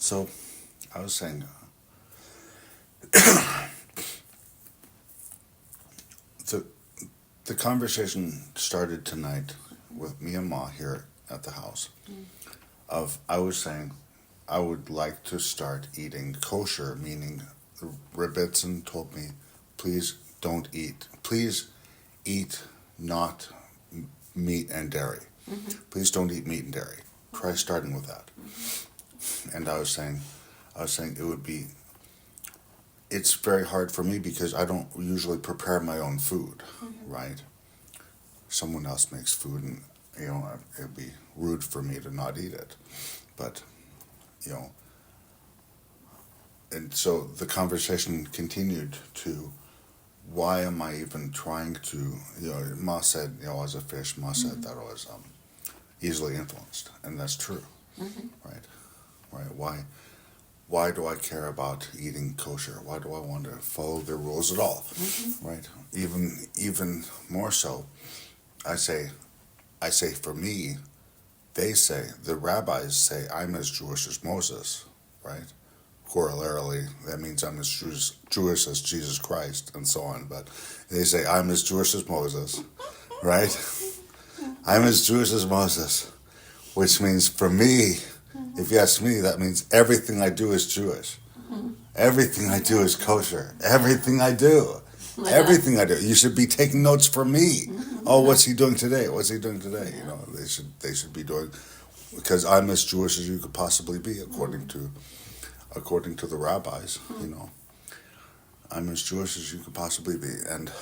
So I was saying, the the conversation started tonight with me and Ma here at the house. I was saying I would like to start eating kosher, meaning Rebbitzin told me, please don't eat. Please eat not meat and dairy. Please don't eat meat and dairy. Try starting with that. And I was saying it would be. It's very hard for me because I don't usually prepare my own food, right? Someone else makes food, and it'd be rude for me to not eat it. But you know, and so the conversation continued to, why am I even trying to? Ma said, as a fish, Ma said that I was easily influenced, and that's true, right? Right? Why do I care about eating kosher? Why do I want to follow their rules at all? Right? Even more so, I say for me, the rabbis say I'm as Jewish as Moses, right? Corollarily, that means I'm as Jewish as Jesus Christ, and so on. But they say I'm as Jewish as Moses, right? I'm as Jewish as Moses, which means for me, if you ask me, that means everything I do is Jewish. Everything I do is kosher. Everything I do. Everything I do. You should be taking notes for me. Oh, what's he doing today? What's he doing today? They should be doing, because I'm as Jewish as you could possibly be, according to the rabbis. I'm as Jewish as you could possibly be. And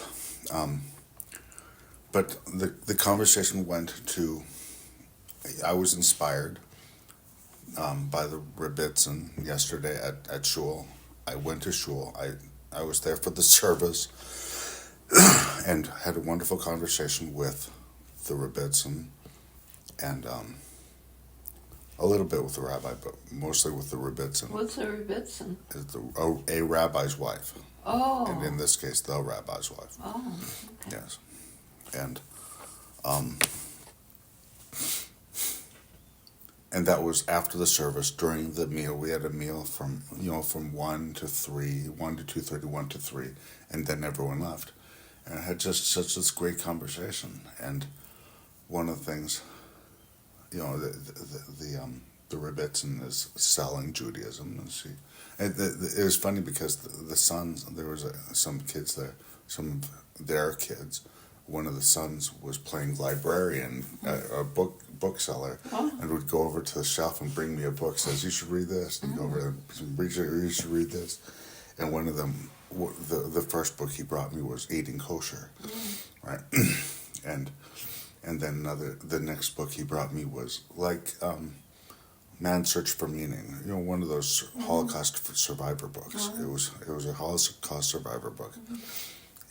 but the conversation went to, I was inspired by the Rebbitzin yesterday at shul. I went to shul. I was there for the service and had a wonderful conversation with the Rebbitzin and a little bit with the rabbi, but mostly with the Rebbitzin. What's a Rebbitzin? It's a rabbi's wife. Oh. And in this case, the rabbi's wife. Oh. Okay. Yes. And that was after the service. During the meal, we had a meal from 1 to 3, 1 to 2:30, 1 to 3, and then everyone left. And I had just such this great conversation. And one of the things, the Rebbitzin is selling Judaism, and it was funny because the sons, there was some kids there, some of their kids. One of the sons was playing librarian, a bookseller, and would go over to the shelf and bring me a book. Says, "You should read this." And go over and you should read this. And one of them, the first book he brought me was Eating Kosher, right? and then the next book he brought me was like Man's Search for Meaning. One of those Holocaust survivor books. It was a Holocaust survivor book.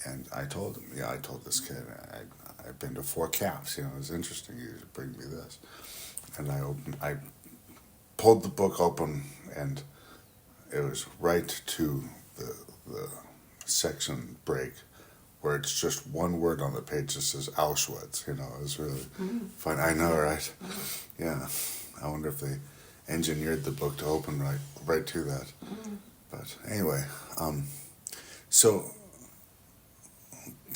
And I told him, I told this kid, I've been to 4 camps. It was interesting. You should bring me this. And I pulled the book open, and it was right to the section break where it's just one word on the page that says Auschwitz. It was really fun. I know, right? Yeah. I wonder if they engineered the book to open right to that. But anyway, so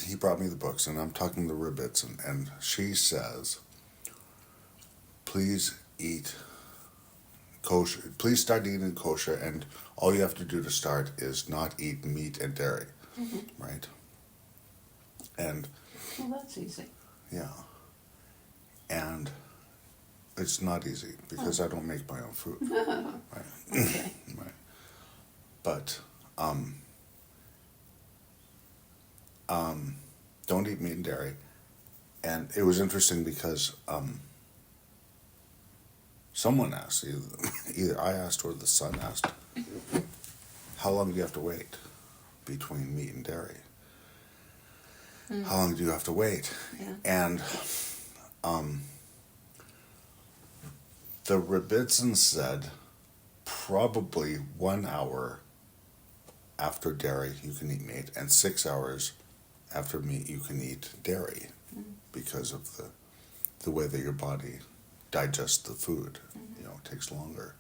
he brought me the books, and I'm talking to Rebbitzin, and she says, please eat kosher. Please start eating kosher, and all you have to do to start is not eat meat and dairy, right? And well, that's easy. Yeah. And it's not easy because I don't make my own food. Right? Okay. Right. But don't eat meat and dairy. And it was interesting because someone asked, either I asked or the son asked, how long do you have to wait between meat and dairy? How long do you have to wait? Yeah. And the Rebbitzin said probably 1 hour after dairy you can eat meat, and 6 hours after meat you can eat dairy because of the way that your body digests the food. It takes longer.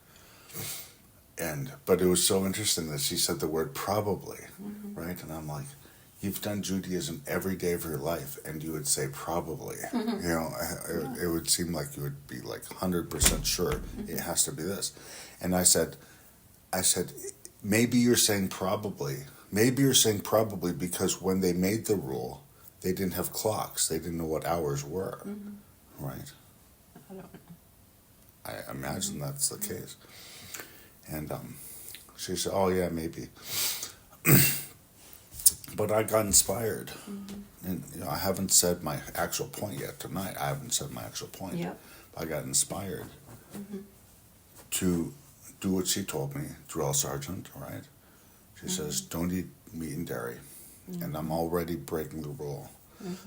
But it was so interesting that she said the word probably, right? And I'm like, you've done Judaism every day of your life, and you would say probably. You know, it would seem like you would be like 100% sure it has to be this. And I said, maybe you're saying probably. Maybe you're saying probably because when they made the rule, they didn't have clocks. They didn't know what hours were, right? I don't know. I imagine that's the case. And she said, oh, yeah, maybe. But I got inspired. And I haven't said my actual point yet tonight. I haven't said my actual point. Yep. I got inspired to do what she told me, drill sergeant, right? She says, don't eat meat and dairy. And I'm already breaking the rule.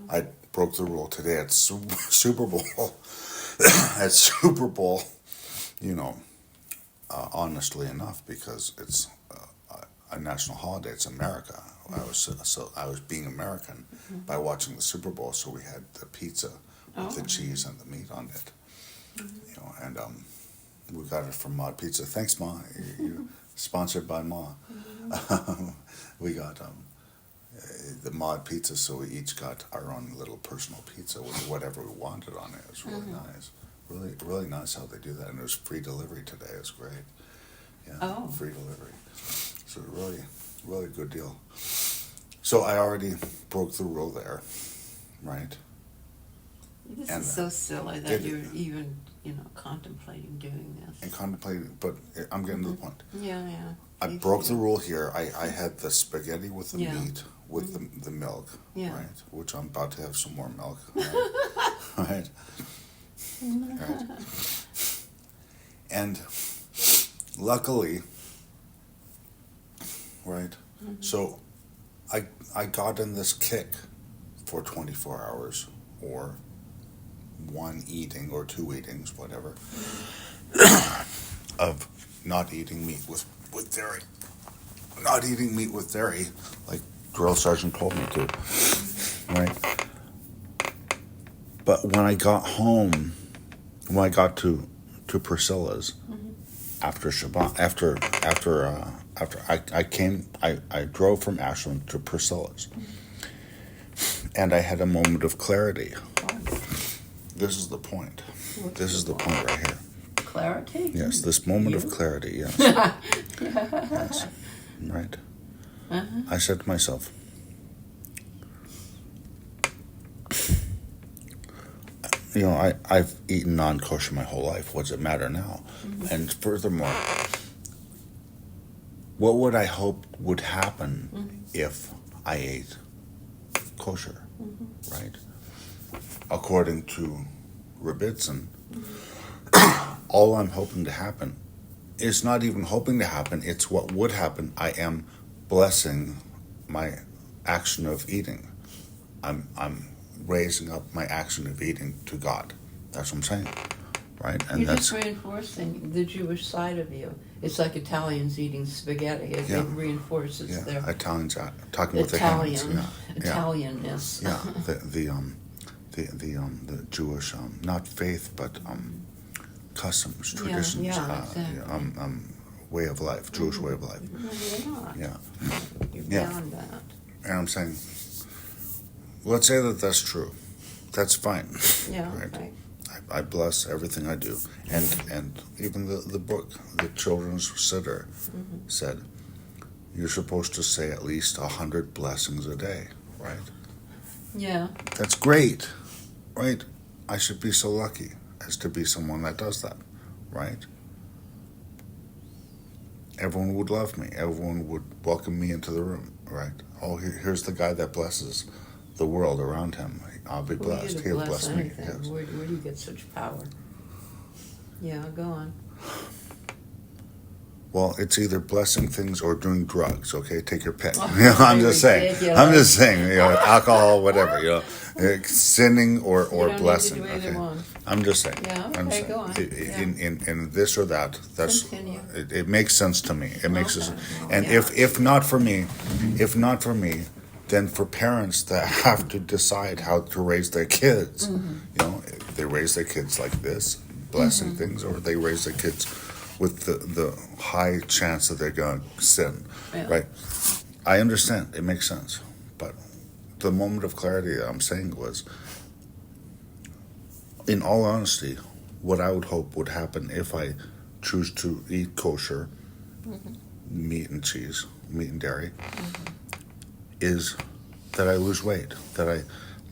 I broke the rule today at Super Bowl. At Super Bowl, you know, honestly enough, because it's a national holiday. It's America. I was being American by watching the Super Bowl. So we had the pizza with the cheese and the meat on it. You know, and we got it from Mod Pizza. Thanks, Ma. You sponsored by Ma. We got the Mod Pizza, so we each got our own little personal pizza with whatever we wanted on it. It was really nice. Really, really nice how they do that. And it was free delivery today. It was great. Yeah, free delivery. So really, really good deal. So I already broke the rule there, right? This is so silly that you're even, contemplating doing this. And contemplating, but I'm getting to the point. Yeah. I broke the rule here. I had the spaghetti with the meat, with the milk, right? Which I'm about to have some more milk, right? Right. And luckily, right? So I got in this kick for 24 hours or one eating or two eatings, whatever, of not eating meat with dairy. Not eating meat with dairy, like drill sergeant told me to, right? But when I got home, when I got to Priscilla's after Shabbat, I drove from Ashland to Priscilla's, and I had a moment of clarity. This is the point. This is the point right here. Clarity? Yes, this moment of clarity, yes. Yes, right. I said to myself, I've eaten non-kosher my whole life. What does it matter now? And furthermore, what would I hope would happen if I ate kosher, right? According to Rebbitzin, all I'm hoping to happen is not even hoping to happen, it's what would happen. I am blessing my action of eating. I'm raising up my action of eating to God. That's what I'm saying, right? And You're that's just reinforcing the Jewish side of you. It's like Italians eating spaghetti. It reinforces their Italians talking with their hands. Italianness. The Jewish not faith but customs, traditions, exactly. way of life, Jewish way of life. No, you're not. You're beyond that. And I'm saying, let's say that that's true. That's fine. Yeah, right. I bless everything I do. And even the book, the Children's Siddur, said, you're supposed to say at least 100 blessings a day, right? Yeah. That's great, right? I should be so lucky as to be someone that does that, right? Everyone would love me. Everyone would welcome me into the room, right? Oh, here's the guy that blesses the world around him. I'll be blessed. He'll bless me. Yes. Where do you get such power? Yeah, go on. Well, it's either blessing things or doing drugs. Okay, take your pick. Oh, I'm just saying. I'm just saying. Alcohol, whatever. Sinning or blessing. Okay. I'm just saying. Yeah. Okay. I'm saying. Go on. In this or that, that's it makes sense to me. It makes sense. And Yeah. if not for me, then for parents that have to decide how to raise their kids, they raise their kids like this, blessing things, or they raise their kids with the high chance that they're going to sin, Yeah. right? I understand. It makes sense. But the moment of clarity that I'm saying was, in all honesty, what I would hope would happen if I choose to eat kosher, meat and cheese, meat and dairy, is that I lose weight. That I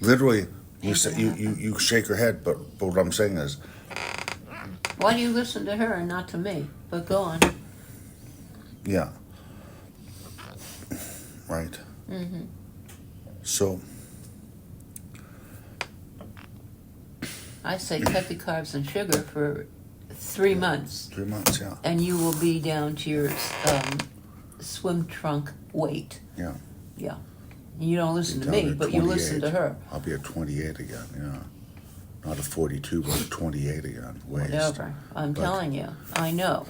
literally, you shake your head, but what I'm saying is, Why do you listen to her and not to me? But go on. yeah, right. So I say cut the carbs and sugar for 3 months. 3 months, yeah. And you will be down to your swim trunk weight. Yeah. Yeah. You don't listen Be to down me, at but you listen to 28. her. I'll be at 28 again, yeah. Not a 42, but a 28 again. Waist. Whatever. I'm telling you. I know.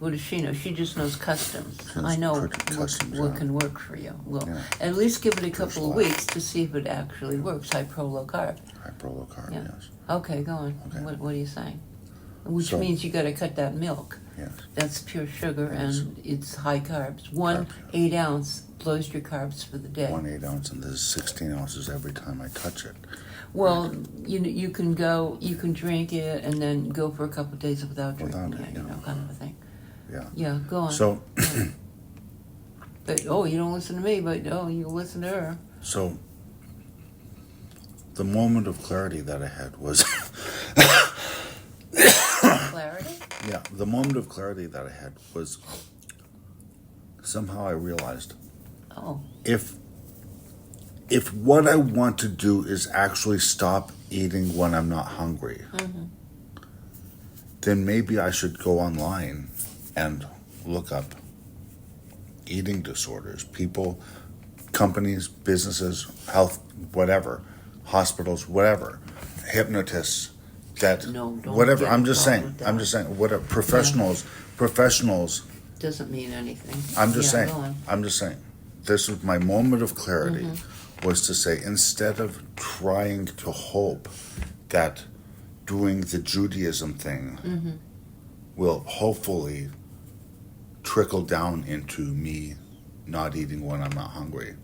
What does she know? She just knows customs. I know customs, what yeah. can work for you. Well, Yeah. at least give it a couple of life. weeks to see if it actually works. High pro, low carb. High pro, low carb, Yeah. yes. Okay, go on. Okay. What are you saying? Which So- means you got to cut that milk. Yes. That's pure sugar Yes. and it's high carbs. One Carbs. 8-ounce blows your carbs for the day. 1 8-ounce, and there's 16 ounces every time I touch it. Well, you can drink it and then go for a couple of days without drinking Without it, it, yeah. kind of a thing. Yeah. Yeah, go on. So, But you don't listen to me, but you listen to her. so the moment of clarity that I had was, Clarity? yeah, the moment of clarity that I had was somehow I realized Oh, if what I want to do is actually stop eating when I'm not hungry, then maybe I should go online and look up eating disorders, people, companies, businesses, health, whatever, hospitals, whatever, hypnotists, that No, don't whatever. get I'm just involved saying. with I'm that. just saying. Whatever professionals. doesn't mean anything. I'm just Yeah, saying. go on. I'm just saying. This was my moment of clarity, was to say, instead of trying to hope that doing the Judaism thing will hopefully trickle down into me not eating when I'm not hungry,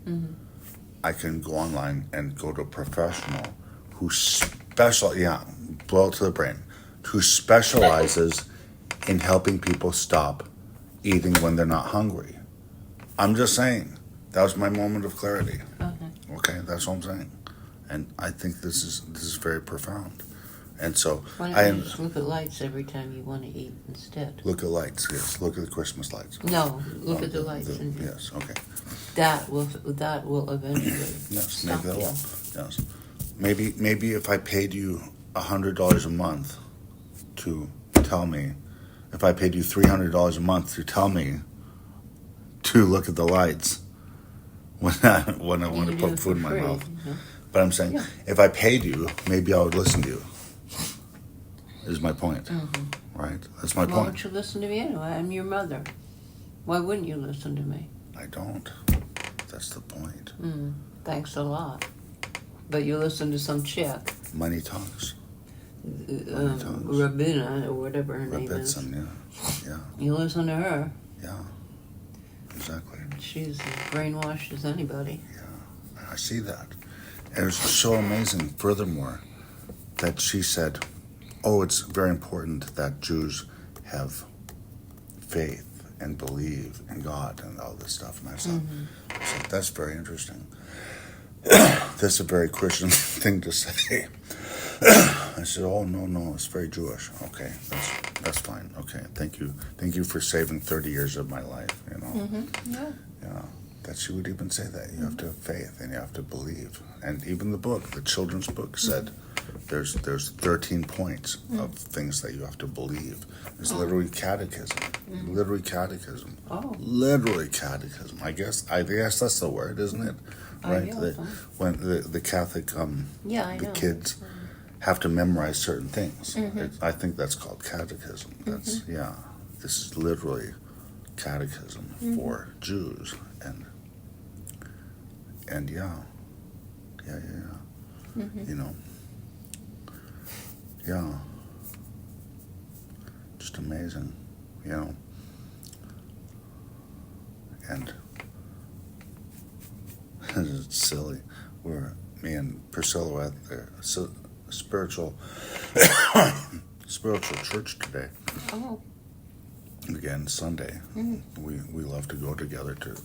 I can go online and go to a professional who blow it to the brain, who specializes in helping people stop eating when they're not hungry. I'm just saying. That was my moment of clarity. Okay, that's what I'm saying, and I think this is very profound. And so Why I don't you just look at lights every time you want to eat instead? look at lights. Yes, look at the Christmas lights. No, look at the lights. Yes, okay. That will eventually Yes, stop maybe that you. will. Yes, maybe if I paid you $100 a month to tell me, if I paid you $300 a month to tell me to look at the lights when I want You to do put it food in for my free, mouth. yeah. But I'm saying, Yeah. if I paid you, maybe I would listen to you. Is my point, right? That's my Why point. don't you listen to me anyway? I'm your mother. Why wouldn't you listen to me? I don't. That's the point. Thanks a lot. But you listen to some chick, Money talks. Rabina or whatever her name is. Rebbitzin, yeah. You listen to her. Yeah. Exactly. She's as brainwashed as anybody. I see that. And it's so amazing, furthermore, that she said, oh, it's very important that Jews have faith and believe in God and all this stuff. And I said, that's very interesting. That's a very Christian thing to say. I said, oh, no, it's very Jewish. Okay, that's fine. Okay, thank you for saving 30 years of my life, Yeah. Yeah, that she would even say that. You have to have faith and you have to believe. And even the children's book said there's 13 points of things that you have to believe. It's literally catechism. Literally catechism. Oh. Literally catechism. I guess that's the word, isn't it? Right? Yeah, When the Catholic Yeah, I the know. kids have to memorize certain things. I think that's called catechism. That's this is literally catechism for Jews and yeah. You know. Yeah. Just amazing. you know. And it's silly. Me and Priscilla were at the spiritual church today. Oh. Again, Sunday. Mm-hmm. We love to go together to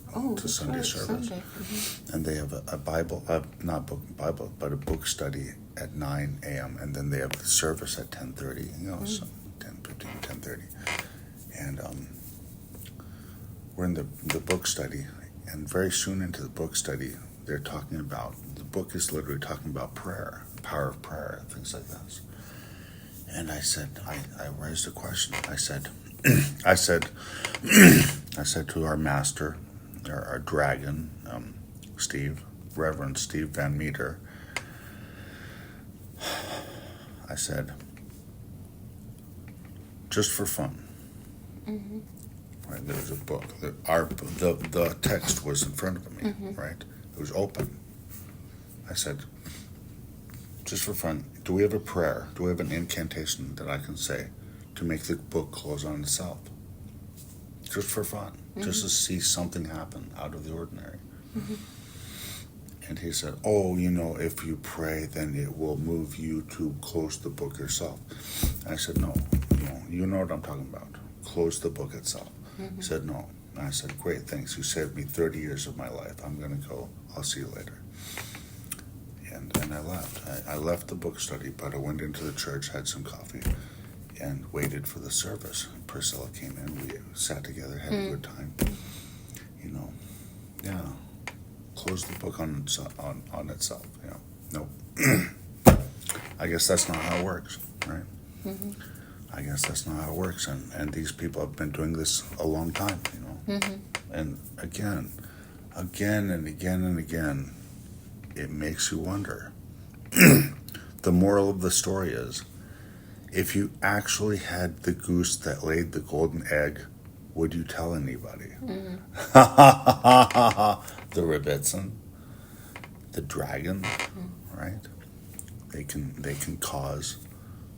Sunday service. Sunday. Mm-hmm. And they have a Bible, not Bible, but a book study at 9 a.m. And then they have the service at 10:30. You know, so 10:15, 10:30. And we're in the book study, and very soon into the book study, they're talking about, the book is literally talking about prayer, the power of prayer, things like this. And I said, I raised a question. I said to our master, our dragon, Reverend Steve Van Meter, I said, just for fun. Mm-hmm. Right, there was a book. The text was in front of me, right? It was open. I said, just for fun, do we have a prayer? Do we have an incantation that I can say to make the book close on itself? Just for fun. Just to see something happen out of the ordinary. And he said, oh, if you pray, then it will move you to close the book yourself. And I said, no, you know what I'm talking about. Close the book itself. He said, no. And I said, great, thanks. You saved me 30 years of my life. I'm going to go. I'll see you later. And I left. I left the book study, but I went into the church, had some coffee, and waited for the service. Priscilla came in. We sat together, had a good time. Yeah. Close the book on itself. Nope. I guess that's not how it works, right? I guess that's not how it works, and these people have been doing this a long time, And again and again, it makes you wonder. The moral of the story is, if you actually had the goose that laid the golden egg, would you tell anybody? The Rebbitzin, the dragon, right? They can cause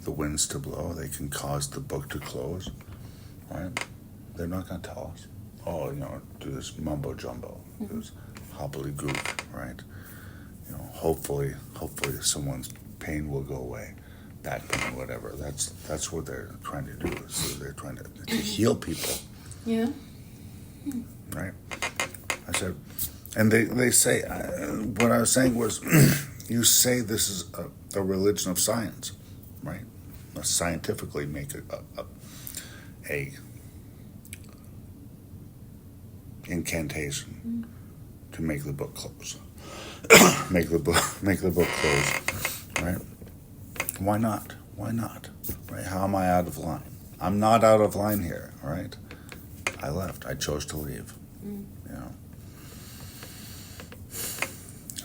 the winds to blow. They can cause the book to close, right? They're not going to tell us. Oh, do this mumbo jumbo, do this hobbledegook, right? Hopefully someone's pain will go away, back pain, whatever. That's what they're trying to do. So they're trying to heal people. Yeah. Right. I said, and they say, what I was saying was, you say this is a religion of science, right? Scientifically make a incantation to make the book close. make the book close, right? Why not? Right? How am I out of line? I'm not out of line here, right? I left. I chose to leave.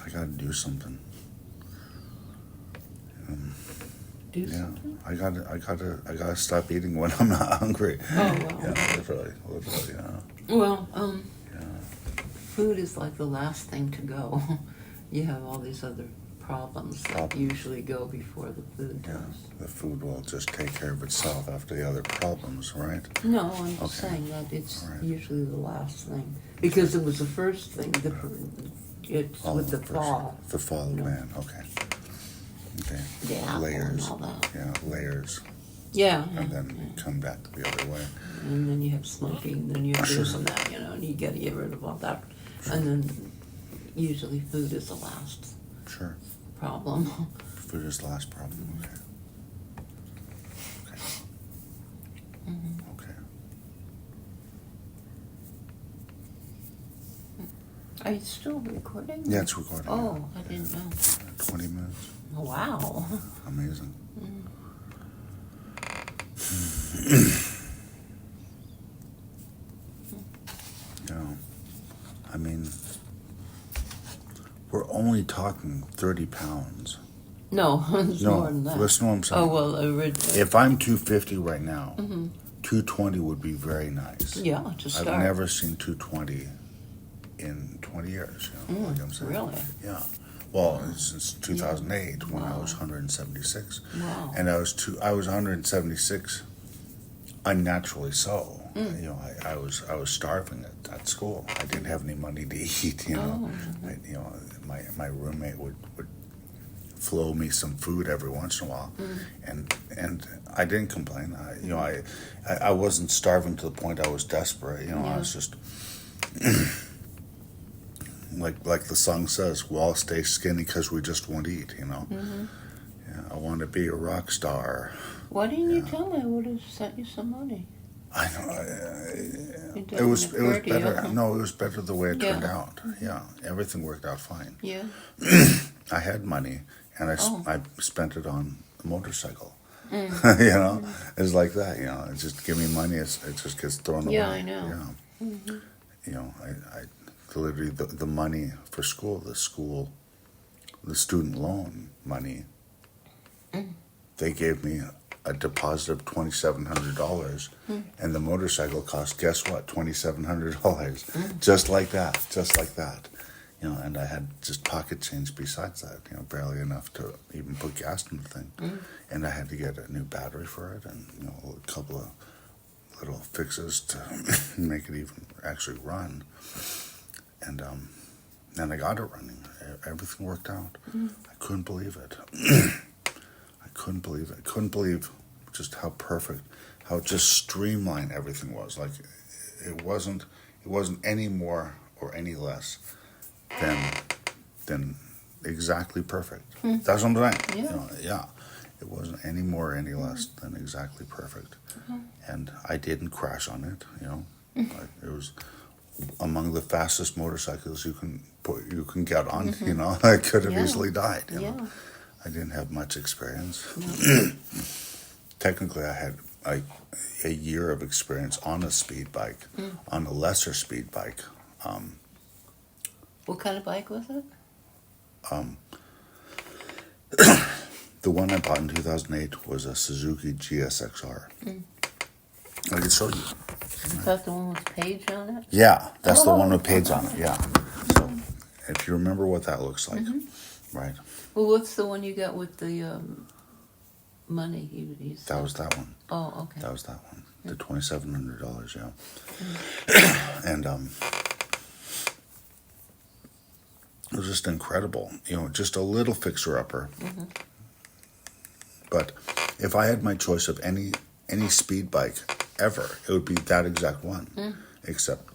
I gotta do something. Do something? I gotta stop eating when I'm not hungry. Oh, wow. Yeah, literally, yeah. Well, food is like the last thing to go. You have all these other problems that usually go before the food does. Yeah, the food will just take care of itself after the other problems, right? No, I'm just saying that it's usually the last thing. Because it was the first thing, it's with the fall. The fall of man, okay. The apple layers. and all that. Yeah, layers. Yeah. And then come back the other way. And then you have smoking, and then you have this and that, and you got to get rid of all that. And then usually food is the last problem. Food is the last problem, okay. Okay. Are you still recording? Yeah, it's recording. Oh, I didn't know. 20 minutes. Wow. Amazing. I mean, we're only talking 30 pounds. No, it's more than that. Listen to what I'm saying. Oh, well, if I'm 250 right now, 220 would be very nice. Yeah, to start. I've never seen 220 in 20 years. Like I'm saying. Really? Yeah. Well, since 2008 when I was 176. Wow. And I was 176 unnaturally so. You know, I was starving at school. I didn't have any money to eat. You know, my roommate would flow me some food every once in a while, and I didn't complain. I wasn't starving to the point I was desperate. You know, I was just like the song says, "We all stay skinny because we just won't eat." You know, I want to be a rock star. Why didn't you tell me? I would have sent you some money. I know. It was better. No, it was better the way it turned out. Yeah, everything worked out fine. Yeah. I had money, and I spent it on a motorcycle. You know, it's like that. You know, it's just give me money, it just gets thrown away. Yeah, I know. Yeah. You know, I literally the money for school, the student loan money. They gave me a deposit of $2,700, and the motorcycle cost, guess what, $2,700, just like that. You know, and I had just pocket change besides that. You know, barely enough to even put gas in the thing, and I had to get a new battery for it, and you know, a couple of little fixes to make it even actually run, and I got it running. Everything worked out. I couldn't believe it. Couldn't believe just how perfect, how just streamlined everything was. Like it wasn't any more or any less than exactly perfect. That's what I'm saying. Yeah. You know, it wasn't any more or any less than exactly perfect. And I didn't crash on it. You know, it was among the fastest motorcycles you can get on. You know, I could have easily died. You know? I didn't have much experience. Technically, I had a year of experience on a speed bike, on a lesser speed bike. What kind of bike was it? The one I bought in 2008 was a Suzuki GSXR. I can show you. Is that the one with Page on it? Yeah, that's the one with Page on it, yeah. So, if you remember what that looks like, right? Well, what's the one you got with the money? You said? That was that one. Oh, okay. That was that one. The $2,700, yeah. And it was just incredible. You know, just a little fixer-upper. But if I had my choice of any speed bike ever, it would be that exact one. Except,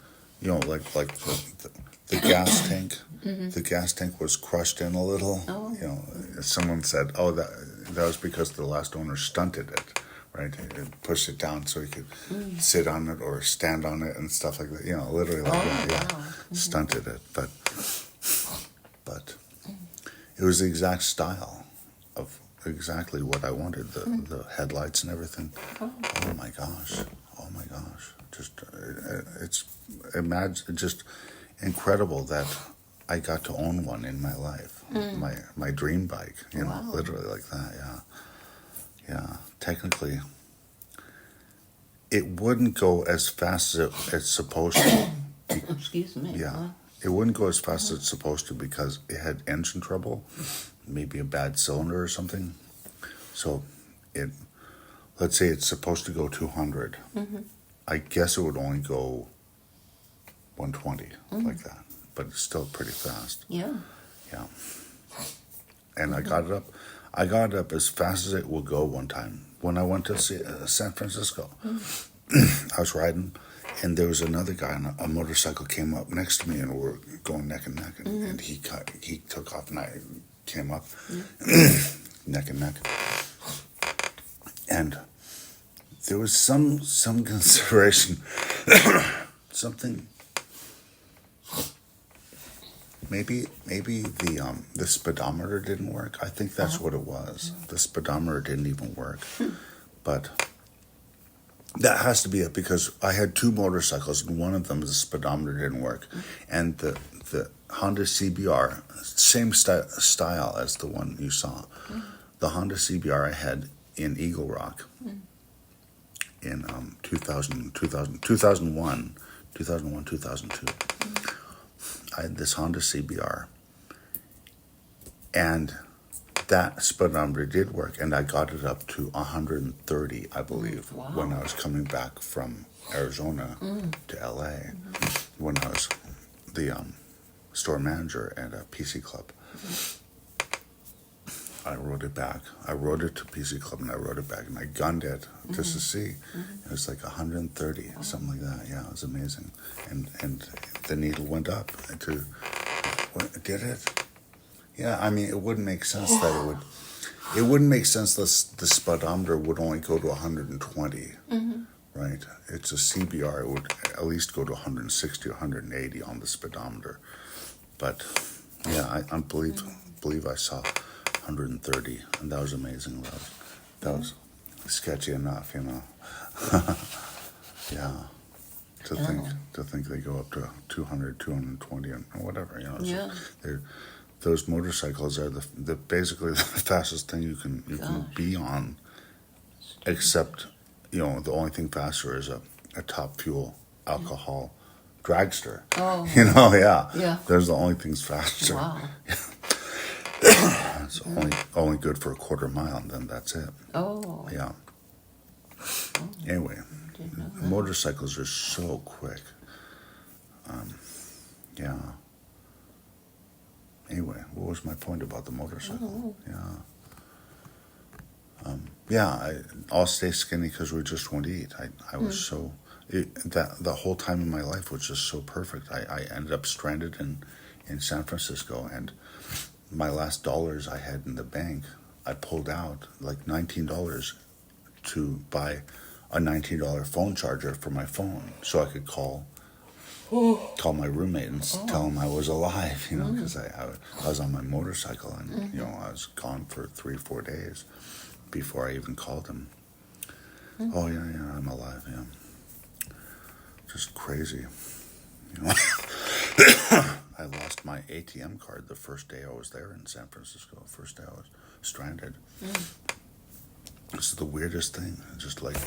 you know, like the gas tank. The gas tank was crushed in a little. You know, someone said, "Oh, that was because the last owner stunted it, right? It pushed it down so he could sit on it or stand on it and stuff like that. You know, literally like that. Yeah, wow. stunted it, but it was the exact style of exactly what I wanted. The headlights and everything. Oh my gosh! Just incredible that I got to own one in my life. My dream bike, you know, literally like that. Yeah. Technically, it wouldn't go as fast as it's supposed to. Excuse me. Yeah. It wouldn't go as fast as it's supposed to because it had engine trouble, maybe a bad cylinder or something. So let's say it's supposed to go 200. I guess it would only go 120, like that. But it's still pretty fast. Yeah. And I got it up as fast as it would go one time. When I went to San Francisco, I was riding, and there was another guy on a motorcycle came up next to me, and we were going neck and neck, and he took off, and I came up neck and neck. And there was some consideration, something. Maybe the speedometer didn't work. I think that's what it was. The speedometer didn't even work. But that has to be it because I had two motorcycles and one of them the speedometer didn't work, and the Honda CBR, same style as the one you saw. The Honda CBR I had in Eagle Rock in 2001, 2002. I had this Honda CBR, and that speedometer did work, and I got it up to 130, I believe, Wow. when I was coming back from Arizona to LA, when I was the store manager at a PC Club. I rode it back. I rode it to PC Club, and I rode it back, and I gunned it just to see. It was like 130, something like that. Yeah, it was amazing. And the needle went up to, did it? Yeah, I mean, it wouldn't make sense that it wouldn't make sense that the speedometer would only go to 120, right? It's a CBR. It would at least go to 160, 180 on the speedometer. But yeah, I believe I saw 130, and that was amazing. That was sketchy enough, you know. Yeah, to think they go up to 200, 220, and whatever, you know. Yeah. Those motorcycles are the basically the fastest thing you can be on, except, you know, the only thing faster is a top fuel alcohol dragster. Oh. You know, yeah. Yeah. There's the only things faster. Wow. It's only good for a quarter mile, and then that's it. Oh. Yeah. Oh, Anyway, didn't know that. motorcycles are so quick. Yeah. Anyway, what was my point about the motorcycle? Yeah. I'll stay skinny because we just won't eat. I was so the whole time in my life was just so perfect. I ended up stranded in San Francisco, and my last dollars I had in the bank, I pulled out like $19 to buy a $19 phone charger for my phone, so I could call my roommate and tell him I was alive, you know, because I was on my motorcycle, and you know, I was gone for 3-4 days before I even called him. Oh yeah, I'm alive. Yeah, just crazy, you know. I lost my ATM card the first day I was there in San Francisco. First day I was stranded. This is the weirdest thing. Just like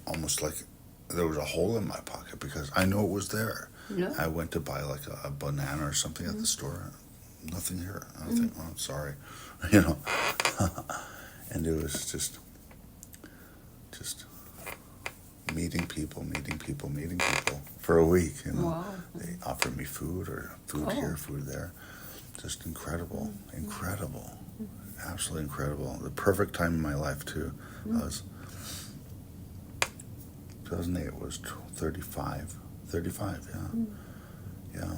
almost like there was a hole in my pocket because I know it was there. Yeah. I went to buy like a banana or something at the store. Nothing here. I think, oh, I'm sorry, you know. And it was just meeting people for a week. You know, Wow. they offered me food here, food there. Just incredible, absolutely incredible. The perfect time in my life too. I was 2008 was 35. Yeah.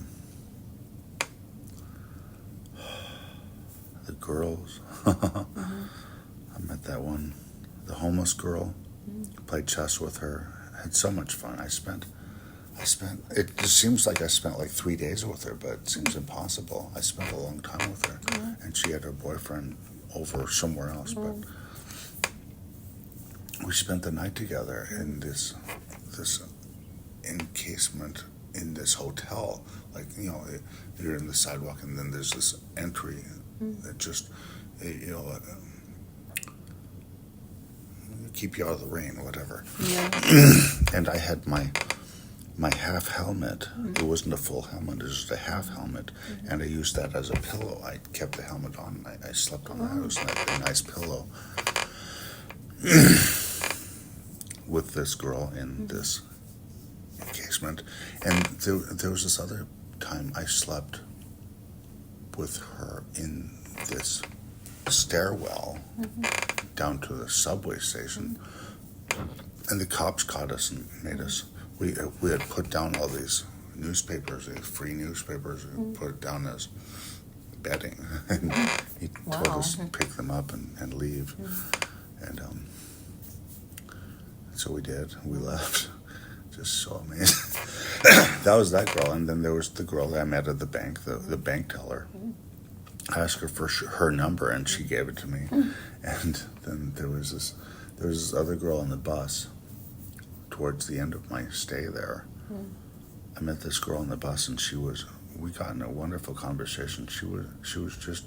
The girls. I met that one, the homeless girl. Played chess with her. Had so much fun. I spent. It just seems like I spent like 3 days with her, but it seems impossible. I spent a long time with her, and she had her boyfriend over somewhere else. But we spent the night together in this encasement in this hotel. Like, you know, you're in the sidewalk, and then there's this entry that just, you know, keep you out of the rain or whatever. Yeah. And I had my half helmet. It wasn't a full helmet, it was just a half helmet, and I used that as a pillow. I kept the helmet on, and I slept on that. It was a nice pillow. With this girl in this encasement. And there was this other time I slept with her in this stairwell down to the subway station, and the cops caught us and made us. We had put down all these newspapers, these free newspapers, and put it down as bedding, and he told us to pick them up and leave, and so we did. We left. Just so amazing. That was that girl, and then there was the girl that I met at the bank, the bank teller. I asked her for her number, and she gave it to me. And then there was this other girl on the bus. Towards the end of my stay there, I met this girl on the bus, and we got in a wonderful conversation. She was just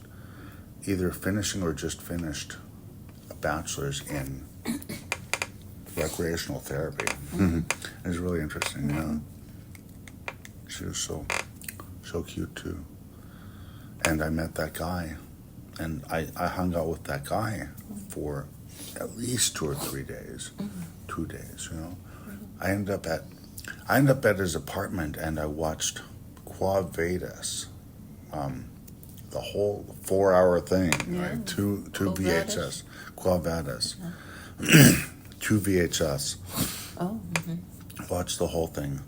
either finishing or just finished a bachelor's in recreational therapy. It was really interesting. Yeah. She was so cute too. And I met that guy I hung out with that guy for at least 2 or 3 days, 2 days, you know. I ended up at his apartment, and I watched Quo Vadis, the whole 4-hour thing, right? Two VHS, Quo Vadis, 2 VHS. Oh. Watched the whole thing,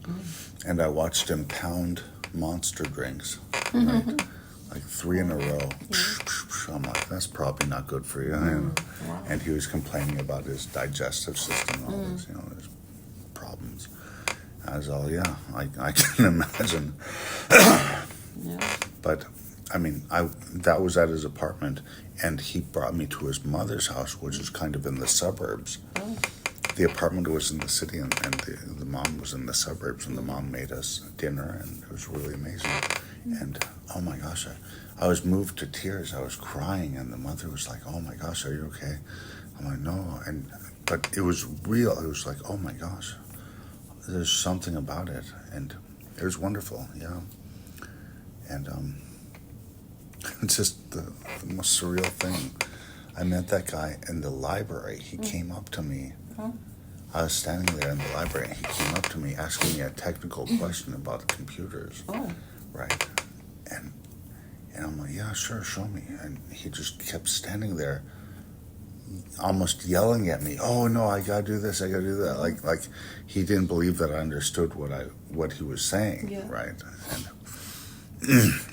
and I watched him pound monster drinks, right? Like 3 in a row. I'm like, that's probably not good for you. Wow. And he was complaining about his digestive system and all this, you know, his problems. I was all, yeah, I can imagine. Yeah. But I mean, that was at his apartment, and he brought me to his mother's house, which is kind of in the suburbs. Oh. The apartment was in the city, and the mom was in the suburbs, and the mom made us dinner, and it was really amazing. And oh my gosh, I was moved to tears. I was crying, and the mother was like, "Oh my gosh, are you okay?" I'm like, "No," but it was real. It was like, "Oh my gosh, there's something about it," and it was wonderful. Yeah, and it's just the most surreal thing. I met that guy in the library. He came up to me. I was standing there in the library, and he came up to me asking me a technical question about computers, right? And I'm like, yeah, sure, show me. And he just kept standing there, almost yelling at me. Oh no, I gotta do this, I gotta do that. Like he didn't believe that I understood what he was saying, right? And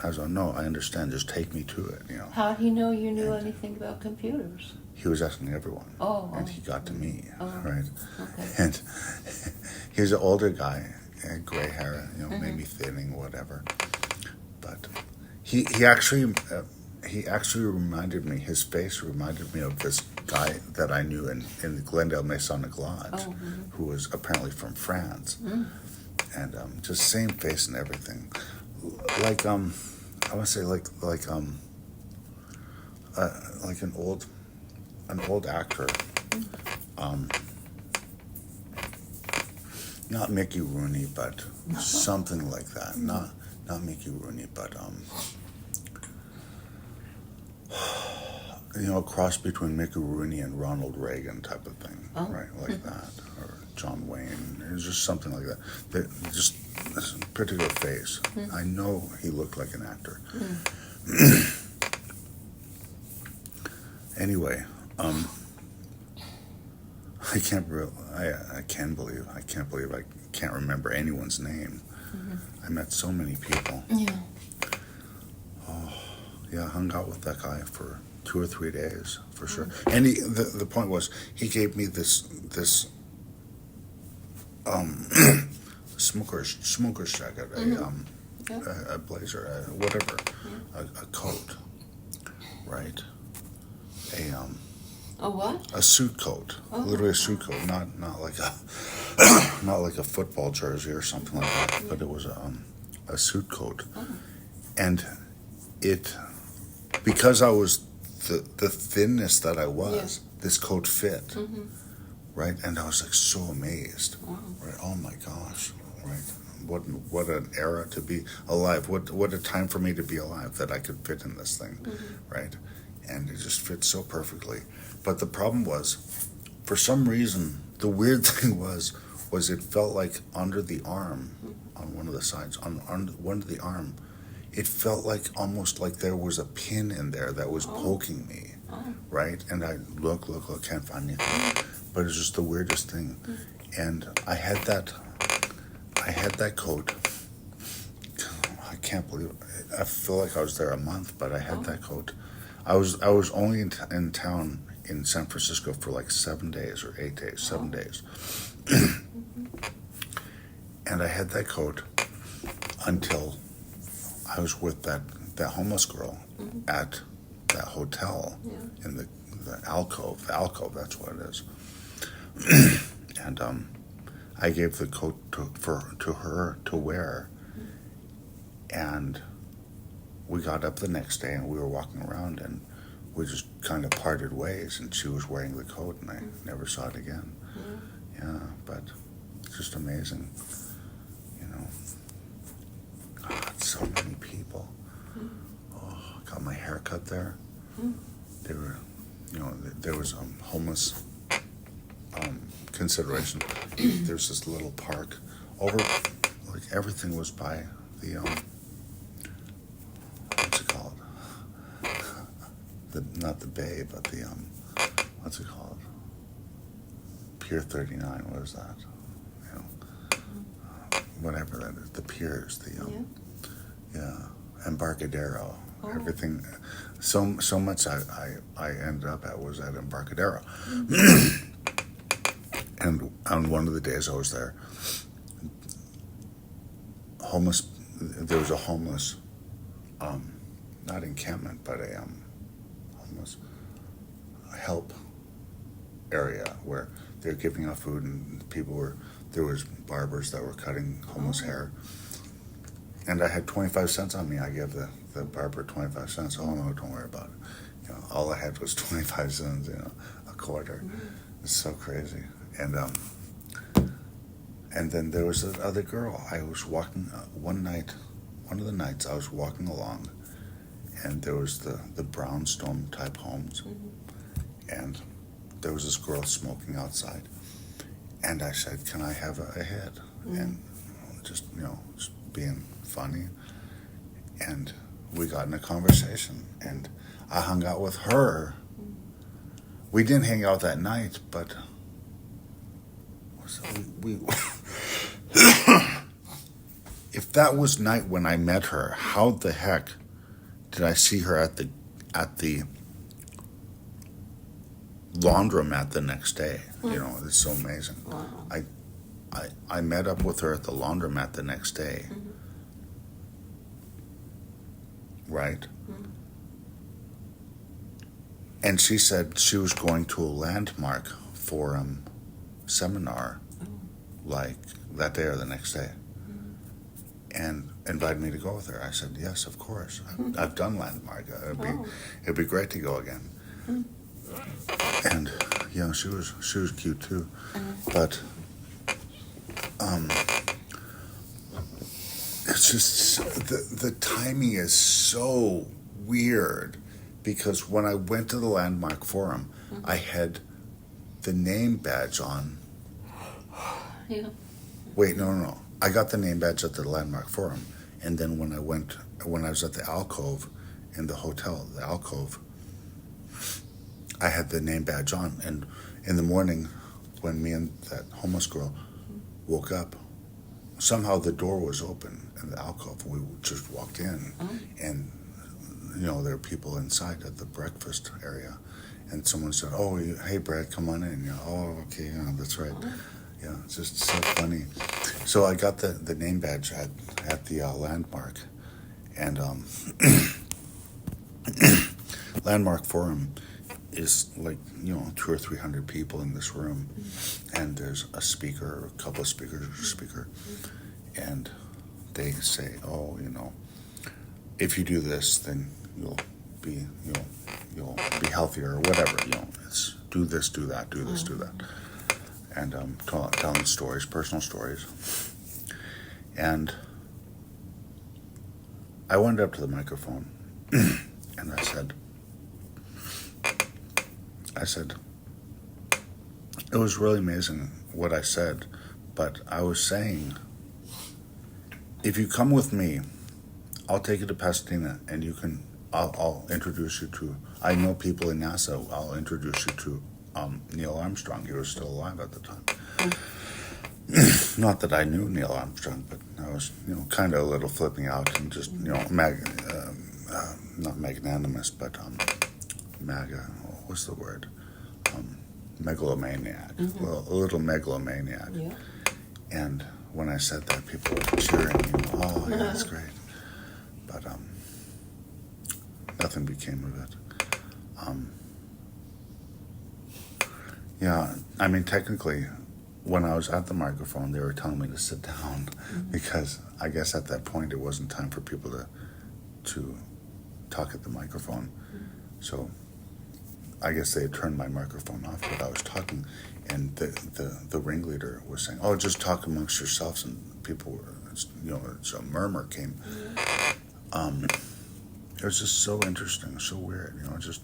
I was like, no, I understand. Just take me to it, you know. How'd he know you knew anything about computers? He was asking everyone, and he got to me, right? Okay. And he was an older guy, had gray hair, you know, maybe thinning, whatever. But he actually reminded me. His face reminded me of this guy that I knew in the Glendale Masonic Lodge, who was apparently from France, and just same face and everything. Like I want to say like an old actor, not Mickey Rooney, but something like that. Not Mickey Rooney, but you know, a cross between Mickey Rooney and Ronald Reagan type of thing, right? Like that, or John Wayne. It was just something like that. Just this particular face. I know he looked like an actor. Anyway, I can't believe I can't remember anyone's name. I met so many people. Yeah. Oh, yeah, I hung out with that guy for 2 or 3 days for sure. And the point was, he gave me this smoker's jacket, a blazer, whatever, a coat, right? A what? A suit coat, literally a suit coat, not like a not like a football jersey or something like that, but it was a suit coat, and it, because I was the thinness that I was, this coat fit, right? And I was like so amazed, right? Oh my gosh, right? What an era to be alive! What a time for me to be alive, that I could fit in this thing, right? And it just fits so perfectly. But the problem was, for some reason, the weird thing was it felt like under the arm, on one of the sides, on one of the arm, it felt like almost like there was a pin in there that was poking me, right? And I look, can't find anything. But it's just the weirdest thing. And I had that coat. I can't believe it. I feel like I was there a month, but I had that coat. I was only in town in San Francisco for like 7 days or 8 days, 7 days. And I had that coat until I was with that homeless girl at that hotel in the alcove. The alcove, that's what it is. And I gave the coat to her to wear. And we got up the next day and we were walking around and we just kind of parted ways, and she was wearing the coat and I never saw it again. Yeah, but it's just amazing, you know. God, so many people. Oh, got my hair cut there. They were, there was homeless consideration. There's this little park over, like everything was by the what's it called? Not the bay, but the what's it called? Pier 39. What is that? Whatever that is. The piers. Yeah. Embarcadero. Oh. Everything. So much I ended up at was at Embarcadero. And on one of the days I was there, there was a homeless, not encampment, but a homeless help area where they were giving out food, and there was barbers that were cutting homeless hair. And I had 25 cents on me. I gave the barber 25 cents. Oh no, don't worry about it. All I had was 25 cents, a quarter. It's so crazy. And then there was this other girl. I was walking one of the nights I was walking along, and there was the brownstone type homes, and there was this girl smoking outside, and I said, "Can I have a hit?" And just being funny, and we got in a conversation, and I hung out with her. We didn't hang out that night, but we if that was night when I met her, how the heck did I see her at the laundromat the next day? It's so amazing. Wow. I met up with her at the laundromat the next day. Right? And she said she was going to a landmark forum seminar like that day or the next day, and invited me to go with her. I said, yes, of course. I've done landmark. It'd be great to go again. And she was cute too, but it's just the timing is so weird, because when I went to the landmark forum, I had the name badge on. Yeah. Wait, no. I got the name badge at the landmark forum, and then when I was at the alcove in the hotel, I had the name badge on. And in the morning, when me and that homeless girl woke up, somehow the door was open in the alcove. We just walked in, and there were people inside at the breakfast area, and someone said, "Oh, hey, Bret, come on in." Oh, okay, that's right. Yeah, it's just so funny. So I got the name badge at the landmark, and landmark forum is like 200 or 300 people in this room, and there's a speaker, a couple of speakers, and they say, "Oh, if you do this, then you'll be healthier," or whatever. It's do this, do that, do this, do that. And telling stories, personal stories. And I went up to the microphone and I said, it was really amazing what I said, but I was saying, if you come with me, I'll take you to Pasadena, and I'll introduce you to, I know people in NASA, I'll introduce you to Neil Armstrong. He was still alive at the time. Not that I knew Neil Armstrong, but I was, kind of a little flipping out and just, not magnanimous, but what's the word? Megalomaniac. A little megalomaniac. Yeah. And when I said that, people were cheering. Oh, yeah, that's great. But nothing became of it. Yeah, I mean, technically, when I was at the microphone, they were telling me to sit down because I guess at that point it wasn't time for people to talk at the microphone. So I guess they had turned my microphone off, but I was talking, and the ringleader was saying, "Oh, just talk amongst yourselves," and people were, so a murmur came. it was just so interesting, so weird, just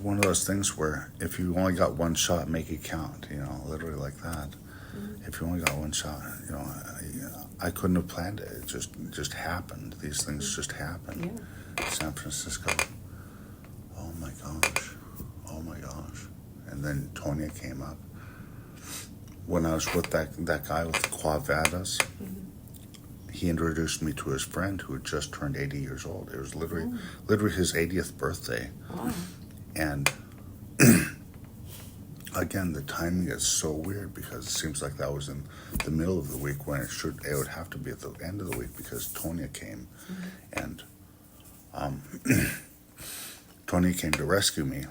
one of those things where if you only got one shot, make it count, literally like that. If you only got one shot, I couldn't have planned it. It just happened. These things just happened. Yeah. San Francisco. Oh my gosh. Oh my gosh. And then Tonya came up. When I was with that guy with the Quavadas, he introduced me to his friend who had just turned 80 years old. It was literally his 80th birthday. Wow. And again, the timing is so weird because it seems like that was in the middle of the week when it would have to be at the end of the week because Tonya came, and Tonya came to rescue me,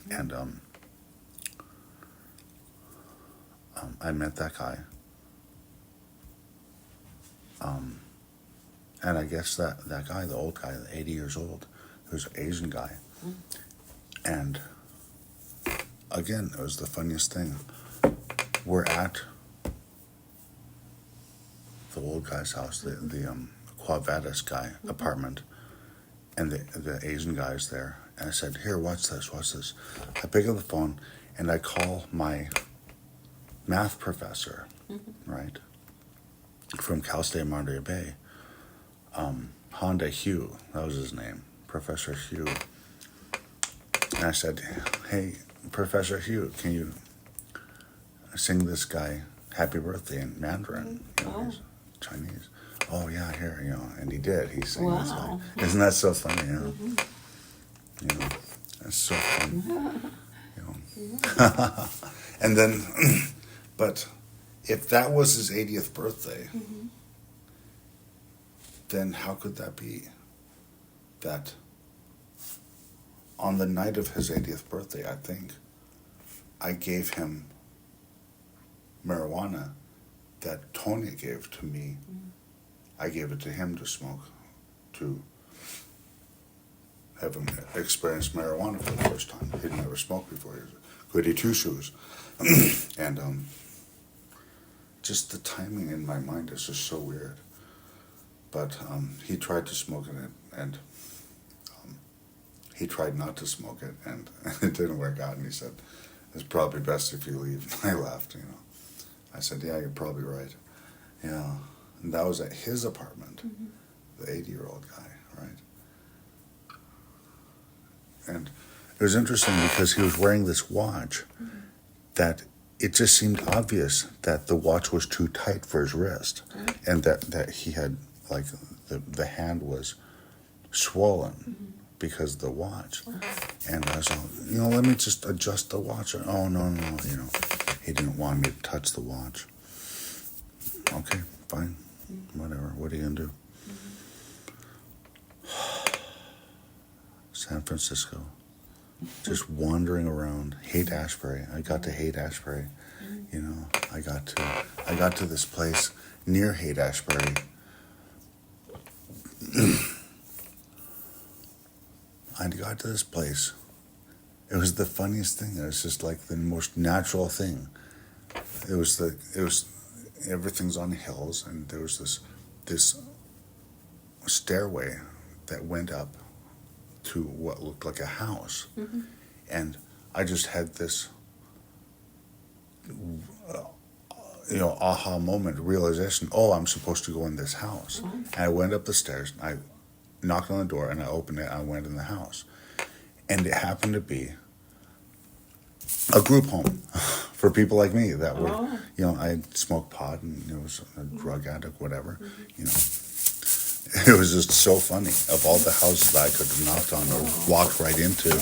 and I met that guy, and I guess that guy, the old guy, 80 years old, he was an Asian guy, and again, it was the funniest thing. We're at the old guy's house, the Quavadas guy apartment, and the Asian guy's there. And I said, "Here, watch this, watch this." I pick up the phone and I call my math professor, right, from Cal State Monterey Bay, Honda Hugh, that was his name, Professor Hugh. And I said, "Hey, Professor Hugh, can you sing this guy happy birthday in Mandarin?" He's Chinese. "Oh yeah, here, and he did. He sang this guy. Isn't that so funny? That's so fun. And then, but if that was his 80th birthday, then how could that be? That on the night of his 80th birthday, I think, I gave him marijuana that Tonya gave to me. I gave it to him to smoke, to have him experience marijuana for the first time. He'd never smoked before. He was a goody two-shoes. And just the timing in my mind is just so weird. But he tried to smoke it, and he tried not to smoke it, and it didn't work out. And he said, "It's probably best if you leave." I laughed, I said, "Yeah, you're probably right." Yeah, and that was at his apartment, the 80-year-old guy, right? And it was interesting because he was wearing this watch that it just seemed obvious that the watch was too tight for his wrist, and that he had, like, the hand was swollen because of the watch. And I was all, let me just adjust the watch. Oh, no, he didn't want me to touch the watch. Okay, fine, whatever. What are you going to do? San Francisco, just wandering around. Haight-Ashbury. I got to Haight-Ashbury. I got to this place near Haight-Ashbury. I got to this place. It was the funniest thing. It was just like the most natural thing. It was everything's on hills, and there was this stairway that went up to what looked like a house. And I just had this aha moment, realization, I'm supposed to go in this house. And I went up the stairs, I knocked on the door, and I opened it, and I went in the house. And it happened to be a group home for people like me that were, I smoked pot and was a drug addict, whatever, It was just so funny. Of all the houses that I could have knocked on or walked right into, it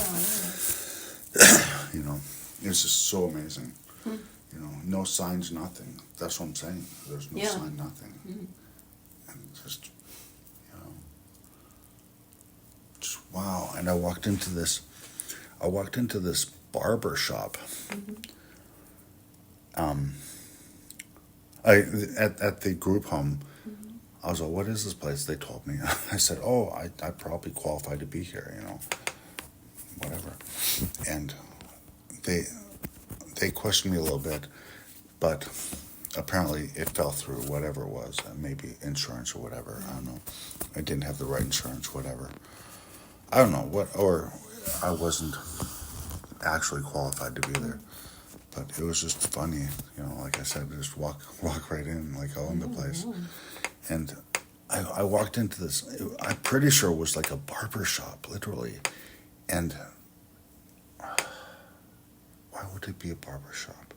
was just so amazing. No signs, nothing. That's what I'm saying. There's no sign, nothing. And just wow. And I walked into this barber shop. At the group home. I was like, "What is this place?" They told me. I said, I probably qualify to be here, whatever. And they questioned me a little bit, but apparently it fell through, whatever it was, maybe insurance or whatever. I don't know. I didn't have the right insurance, whatever. I don't know what, or I wasn't actually qualified to be there. But it was just funny, like I said, just walk right in, like all in the place. And I walked into this, I'm pretty sure it was like a barber shop, literally. And why would it be a barber shop?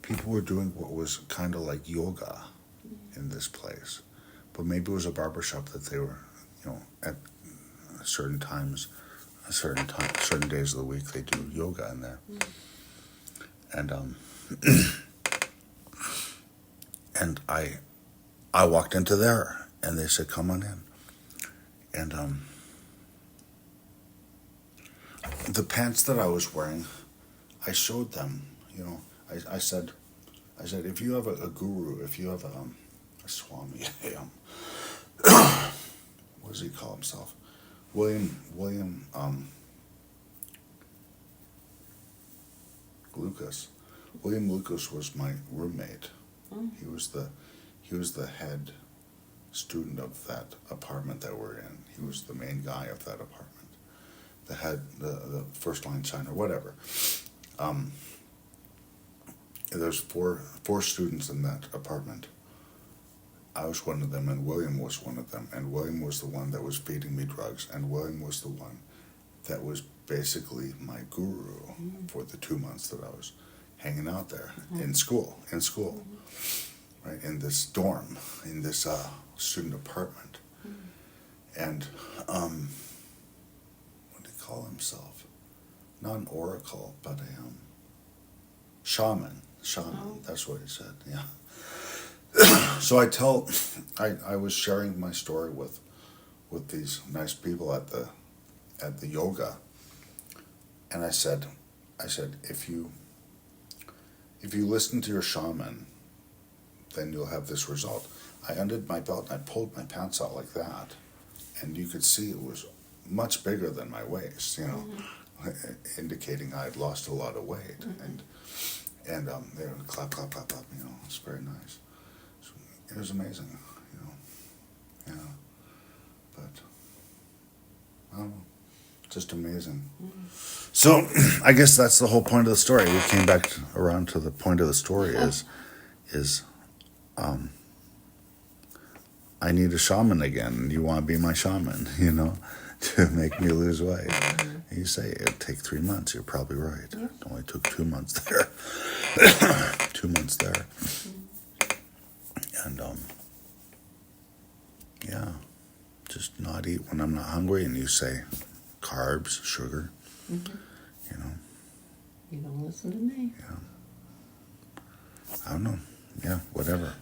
People were doing what was kind of like yoga in this place. But maybe it was a barber shop that they were, at certain times, certain days of the week, they do yoga in there. And and I walked into there, and they said, "Come on in." And the pants that I was wearing, I showed them. I said, if you have a guru, if you have a swami, what does he call himself? William Lucas. William Lucas was my roommate. He was the head student of that apartment that we're in. He was the main guy of that apartment. The first line signer, whatever. There's four students in that apartment. I was one of them, and William was one of them. And William was the one that was feeding me drugs, and William was the one that was basically my guru for the 2 months that I was hanging out there in school, right, in this dorm, in this student apartment. And what did he call himself? Not an oracle, but a shaman. That's what he said. Yeah. So I was sharing my story with these nice people at the yoga, and I said, if you listen to your shaman, then you'll have this result. I undid my belt and I pulled my pants out like that, and you could see it was much bigger than my waist, indicating I had lost a lot of weight, and they were clap, clap, clap, clap, it's very nice. So it was amazing, yeah, but I don't know, just amazing. So I guess that's the whole point of the story. We came back around to the point of the story is I need a shaman again. You want to be my shaman, to make me lose weight. And you say it'd take 3 months. You're probably right. Yeah. It only took 2 months there. 2 months there. And yeah, just not eat when I'm not hungry. And you say carbs, sugar. You don't listen to me. Yeah. I don't know. Yeah, whatever.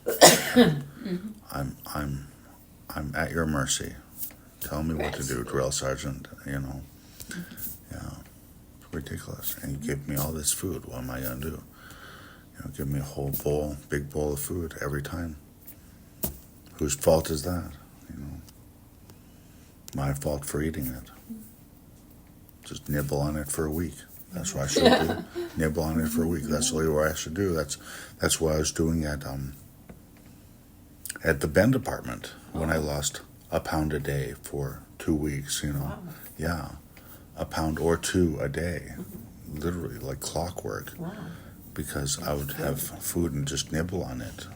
I'm at your mercy. Tell me what to do, drill sergeant. Yeah, it's ridiculous. And you give me all this food. What am I gonna do? Give me a whole bowl, big bowl of food every time. Whose fault is that? My fault for eating it. Just nibble on it for a week. That's what I should do. Nibble on it for a week. That's really what I should do. That's what I was doing at the Bend apartment when I lost a pound a day for 2 weeks. Wow. Yeah, a pound or two a day, literally like clockwork. Wow. Because I would have food and just nibble on it.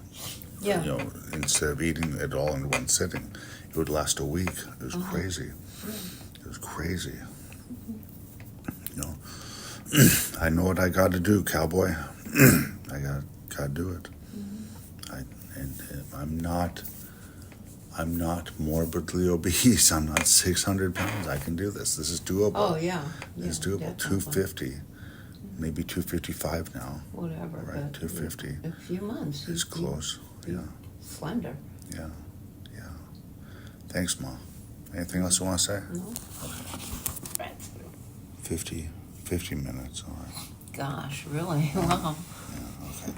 Yeah. Instead of eating it all in one sitting, it would last a week. It was crazy. It was crazy. I know what I got to do, cowboy. I got to do it. I'm not morbidly obese. I'm not 600 pounds. I can do this. This is doable. Oh yeah. It's doable. Definitely. 250, maybe 255 now. Whatever. Right, but 250. In a few months. It's close. Yeah. Slender. Yeah. Thanks, Ma. Anything else you want to say? No. Okay. 50 minutes. All right. Gosh, really? Wow. Yeah. Okay.